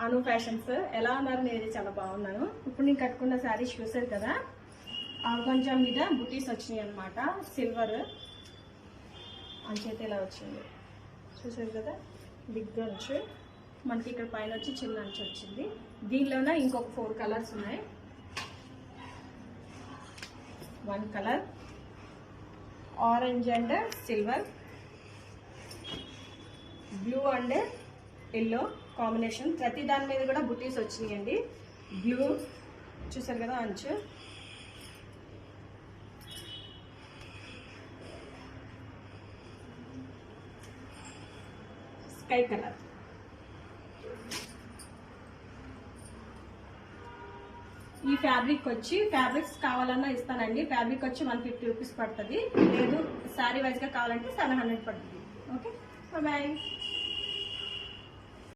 Bhanu fashions. ఎలా ఉన్నారు? నేను చాలా బాగున్నాను. ఇప్పుడు నేను కట్టుకున్న శారీస్ చూసారు కదా, కొంచెం మీద బుటీస్ వచ్చినాయి అనమాట. సిల్వర్ అంచైతే ఇలా వచ్చింది చూసారు కదా, బిగ్ అంచు. మనకి ఇక్కడ పైన వచ్చి చిన్న అంచు వచ్చింది. దీనిలోనే ఇంకొక 4 కలర్స్ ఉన్నాయి. 1 colour orange and silver, blue and yellow combination. ప్రతి దాని మీద కూడా బుటీస్ వచ్చినాయండి. బ్లూ చూసారు కదా అంచు, స్కై కలర్. ఈ ఫ్యాబ్రిక్ వచ్చి, ఫ్యాబ్రిక్స్ కావాలన్నా ఇస్తానండి. ఫ్యాబ్రిక్ వచ్చి 150 రూపీస్ పడుతుంది. లేదు శారీ వైజ్గా కావాలంటే 700 పడుతుంది. Okay, bye.